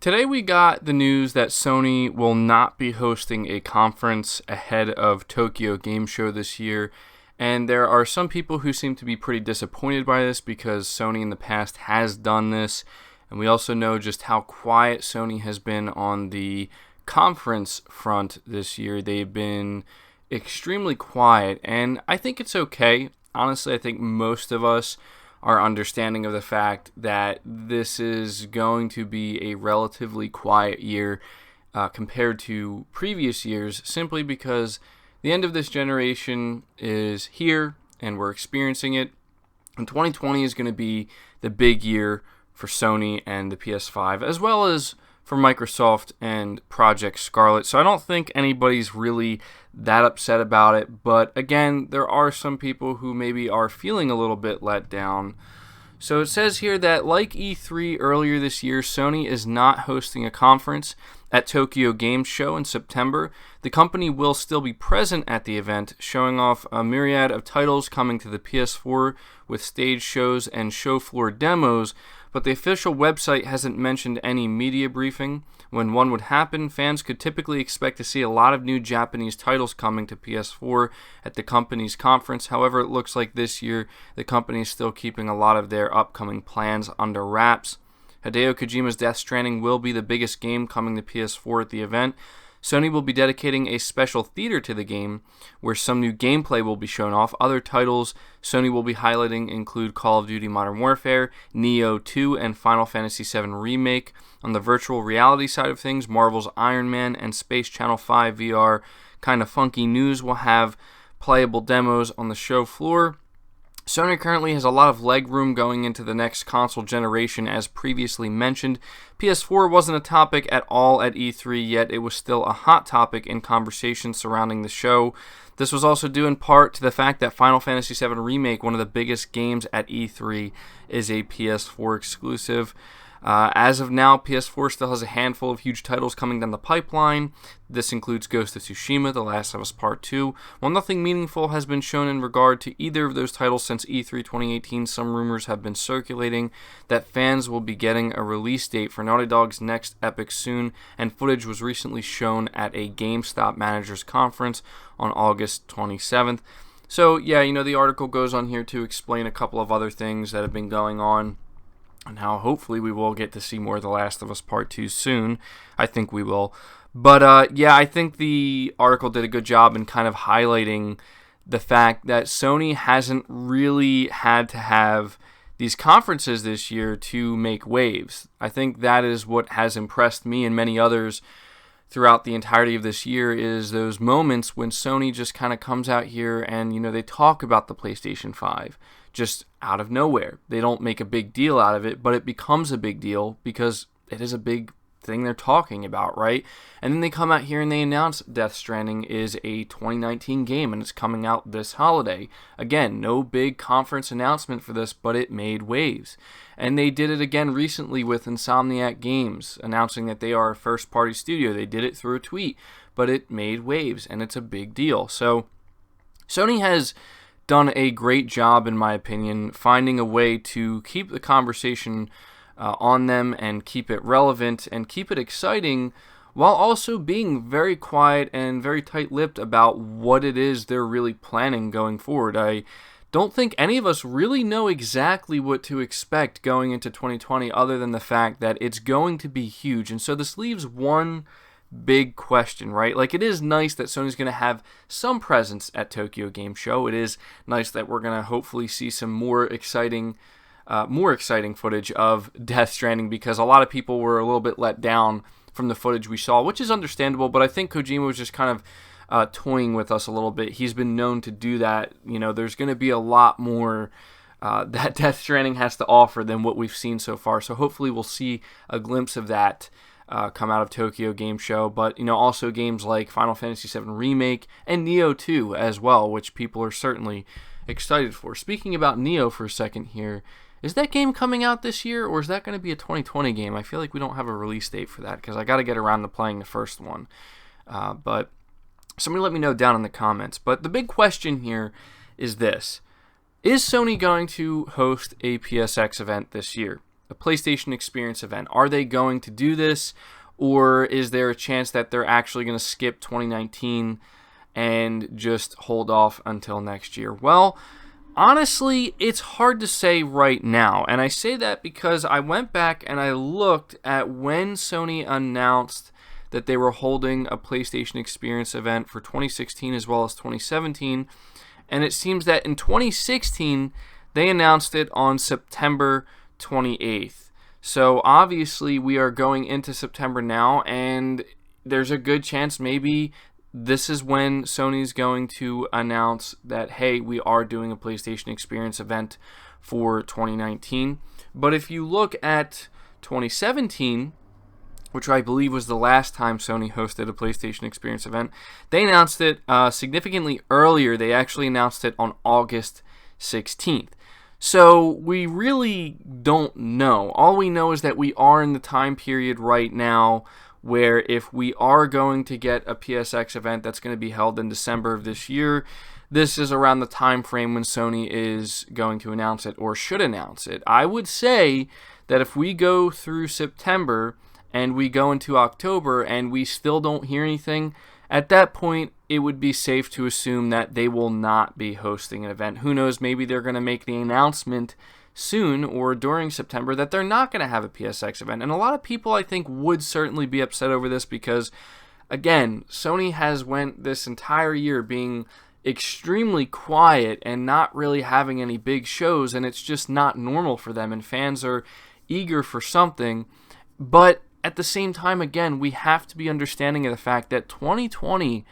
Today we got the news that Sony will not be hosting a conference ahead of Tokyo Game Show this year, and there are some people who seem to be pretty disappointed by this because Sony in the past has done this, and we also know just how quiet Sony has been on the conference front this year. They've been extremely quiet, and I think it's okay. Honestly, I think most of us our understanding of the fact that this is going to be a relatively quiet year compared to previous years, simply because the end of this generation is here and we're experiencing it. And 2020 is going to be the big year for Sony and the PS5, as well as for Microsoft and Project Scarlet. So I don't think anybody's really that upset about it. But again, there are some people who maybe are feeling a little bit let down. So it says here that like E3 earlier this year, Sony is not hosting a conference at Tokyo Game Show in September. The company will still be present at the event, showing off a myriad of titles coming to the PS4 with stage shows and show floor demos, but the official website hasn't mentioned any media briefing. When one would happen, fans could typically expect to see a lot of new Japanese titles coming to PS4 at the company's conference. However, it looks like this year the company is still keeping a lot of their upcoming plans under wraps. Hideo Kojima's Death Stranding will be the biggest game coming to PS4 at the event. Sony will be dedicating a special theater to the game, where some new gameplay will be shown off. Other titles Sony will be highlighting include Call of Duty Modern Warfare, Nioh 2, and Final Fantasy VII Remake. On the virtual reality side of things, Marvel's Iron Man and Space Channel 5 VR Kinda Funky News will have playable demos on the show floor. Sony currently has a lot of leg room going into the next console generation, as previously mentioned. PS4 wasn't a topic at all at E3, yet it was still a hot topic in conversation surrounding the show. This was also due in part to the fact that Final Fantasy VII Remake, one of the biggest games at E3, is a PS4 exclusive. As of now, PS4 still has a handful of huge titles coming down the pipeline. This includes Ghost of Tsushima, The Last of Us Part 2. While nothing meaningful has been shown in regard to either of those titles since E3 2018, some rumors have been circulating that fans will be getting a release date for Naughty Dog's next epic soon, and footage was recently shown at a GameStop Managers Conference on August 27th. So, yeah, the article goes on here to explain a couple of other things that have been going on, and how hopefully we will get to see more of The Last of Us Part 2 soon. I think we will. But I think the article did a good job in kind of highlighting the fact that Sony hasn't really had to have these conferences this year to make waves. I think that is what has impressed me and many others throughout the entirety of this year, is those moments when Sony just kind of comes out here and, they talk about the PlayStation 5 just out of nowhere. They don't make a big deal out of it, but it becomes a big deal because it is a big thing they're talking about, right? And then they come out here and they announce Death Stranding is a 2019 game and it's coming out this holiday. Again, no big conference announcement for this, but it made waves. And they did it again recently with Insomniac Games, announcing that they are a first-party studio. They did it through a tweet, but it made waves, and it's a big deal. So Sony has done a great job, in my opinion, finding a way to keep the conversation on them and keep it relevant and keep it exciting, while also being very quiet and very tight-lipped about what it is they're really planning going forward. I don't think any of us really know exactly what to expect going into 2020, other than the fact that it's going to be huge. And so this leaves one big question, right? Like, it is nice that Sony's going to have some presence at Tokyo Game Show. It is nice that we're going to hopefully see some more exciting footage of Death Stranding, because a lot of people were a little bit let down from the footage we saw, which is understandable, but I think Kojima was just kind of toying with us a little bit. He's been known to do that. There's going to be a lot more that Death Stranding has to offer than what we've seen so far, so hopefully we'll see a glimpse of that come out of Tokyo Game Show, but also games like Final Fantasy VII Remake and Nioh 2 as well, which people are certainly excited for. Speaking about Nioh for a second here, is that game coming out this year, or is that going to be a 2020 game? I feel like we don't have a release date for that, because I got to get around to playing the first one. But somebody let me know down in the comments. But the big question here is this: is Sony going to host a PSX event this year? a PlayStation Experience event. Are they going to do this, or is there a chance that they're actually going to skip 2019 and just hold off until next year? Well, honestly, it's hard to say right now, and I say that because I went back and I looked at when Sony announced that they were holding a PlayStation Experience event for 2016 as well as 2017, and it seems that in 2016, they announced it on September 28th. So obviously, we are going into September now, and there's a good chance maybe this is when Sony's going to announce that, hey, we are doing a PlayStation Experience event for 2019. But if you look at 2017, which I believe was the last time Sony hosted a PlayStation Experience event, they announced it significantly earlier. They actually announced it on August 16th. So we really don't know. All we know is that we are in the time period right now where if we are going to get a PSX event that's going to be held in December of this year, this is around the time frame when Sony is going to announce it or should announce it. I would say that if we go through September and we go into October and we still don't hear anything, at that point it would be safe to assume that they will not be hosting an event. Who knows, maybe they're going to make the announcement soon or during September that they're not going to have a PSX event. And a lot of people, I think, would certainly be upset over this because, again, Sony has went this entire year being extremely quiet and not really having any big shows, and it's just not normal for them, and fans are eager for something. But at the same time, again, we have to be understanding of the fact that 2020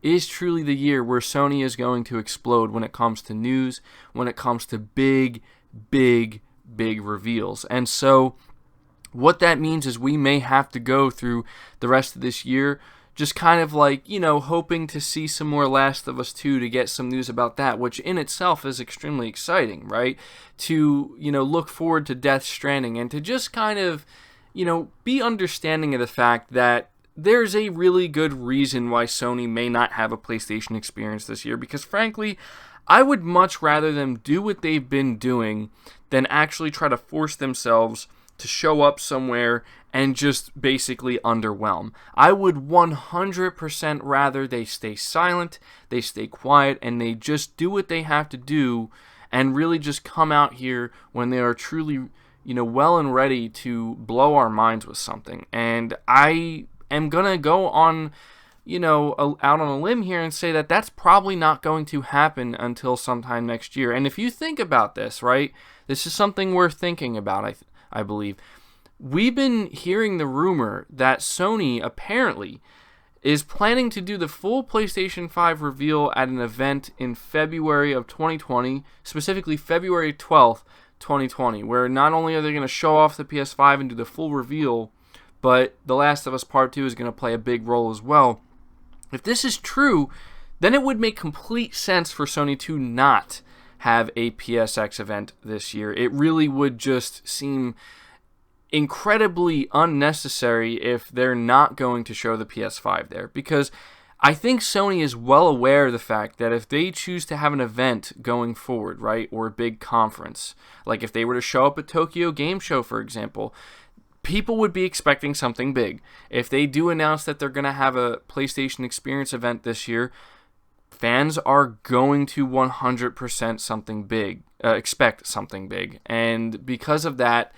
is truly the year where Sony is going to explode when it comes to news, when it comes to big reveals. And so what that means is we may have to go through the rest of this year just kind of like, hoping to see some more Last of Us 2 to get some news about that, which in itself is extremely exciting, right? To, look forward to Death Stranding and to just kind of, be understanding of the fact that there's a really good reason why Sony may not have a PlayStation Experience this year, because frankly, I would much rather them do what they've been doing than actually try to force themselves to show up somewhere and just basically underwhelm. I would 100% rather they stay silent, they stay quiet, and they just do what they have to do and really just come out here when they are truly, well and ready to blow our minds with something. And I am going to go on out on a limb here and say that that's probably not going to happen until sometime next year. And if you think about this, right, this is something worth thinking about, I believe. We've been hearing the rumor that Sony apparently is planning to do the full PlayStation 5 reveal at an event in February of 2020, specifically February 12th, 2020, where not only are they going to show off the PS5 and do the full reveal, but The Last of Us Part 2 is going to play a big role as well. If this is true, then it would make complete sense for Sony to not have a PSX event this year. It really would just seem incredibly unnecessary if they're not going to show the PS5 there, because I think Sony is well aware of the fact that if they choose to have an event going forward, right, or a big conference, like if they were to show up at Tokyo Game Show, for example, people would be expecting something big. If they do announce that they're going to have a PlayStation Experience event this year, fans are going to 100% something big, expect something big. And because of that,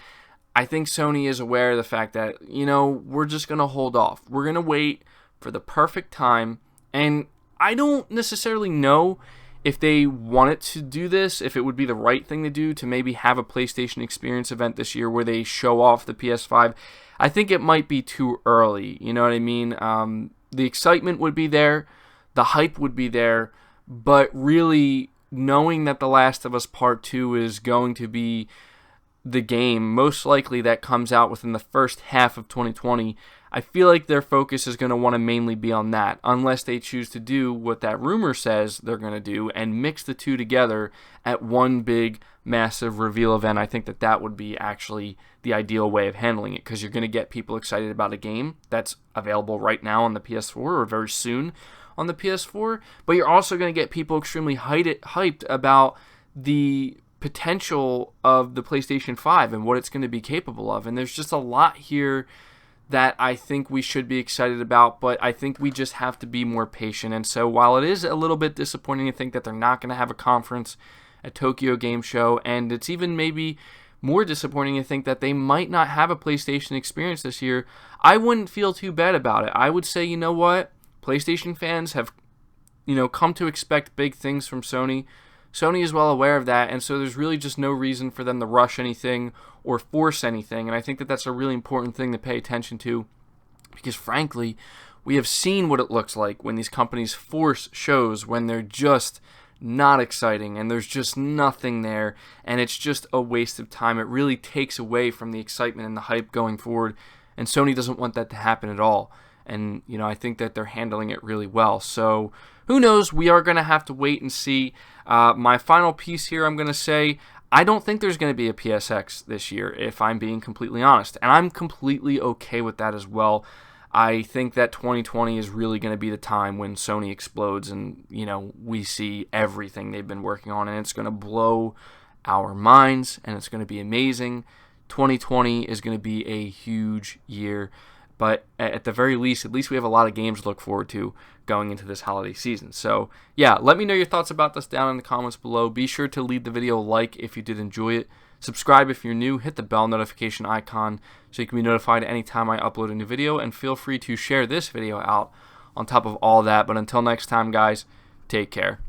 I think Sony is aware of the fact that, we're just going to hold off. We're going to wait for the perfect time. And I don't necessarily know if they wanted to do this, if it would be the right thing to do to maybe have a PlayStation Experience event this year where they show off the PS5. I think it might be too early, you know what I mean? The excitement would be there, the hype would be there, but really knowing that The Last of Us Part 2 is going to be the game, most likely that comes out within the first half of 2020, I feel like their focus is going to want to mainly be on that, unless they choose to do what that rumor says they're going to do and mix the two together at one big, massive reveal event. I think that would be actually the ideal way of handling it, because you're going to get people excited about a game that's available right now on the PS4 or very soon on the PS4, but you're also going to get people extremely hyped about the potential of the PlayStation 5 and what it's going to be capable of. And there's just a lot here that I think we should be excited about, but I think we just have to be more patient. And so while it is a little bit disappointing to think that they're not going to have a conference at Tokyo Game Show, and it's even maybe more disappointing to think that they might not have a PlayStation experience this year, I wouldn't feel too bad about it. I would say, you know what? PlayStation fans have, come to expect big things from Sony. Sony is well aware of that, and so there's really just no reason for them to rush anything or force anything, and I think that that's a really important thing to pay attention to, because frankly, we have seen what it looks like when these companies force shows when they're just not exciting and there's just nothing there, and it's just a waste of time. It really takes away from the excitement and the hype going forward, and Sony doesn't want that to happen at all. And, I think that they're handling it really well. So, who knows? We are going to have to wait and see. My final piece here, I'm going to say, I don't think there's going to be a PSX this year, if I'm being completely honest. And I'm completely okay with that as well. I think that 2020 is really going to be the time when Sony explodes and, we see everything they've been working on. And it's going to blow our minds, and it's going to be amazing. 2020 is going to be a huge year. But at the very least, at least we have a lot of games to look forward to going into this holiday season. So, yeah, let me know your thoughts about this down in the comments below. Be sure to leave the video a like if you did enjoy it. Subscribe if you're new. Hit the bell notification icon so you can be notified anytime I upload a new video. And feel free to share this video out on top of all that. But until next time, guys, take care.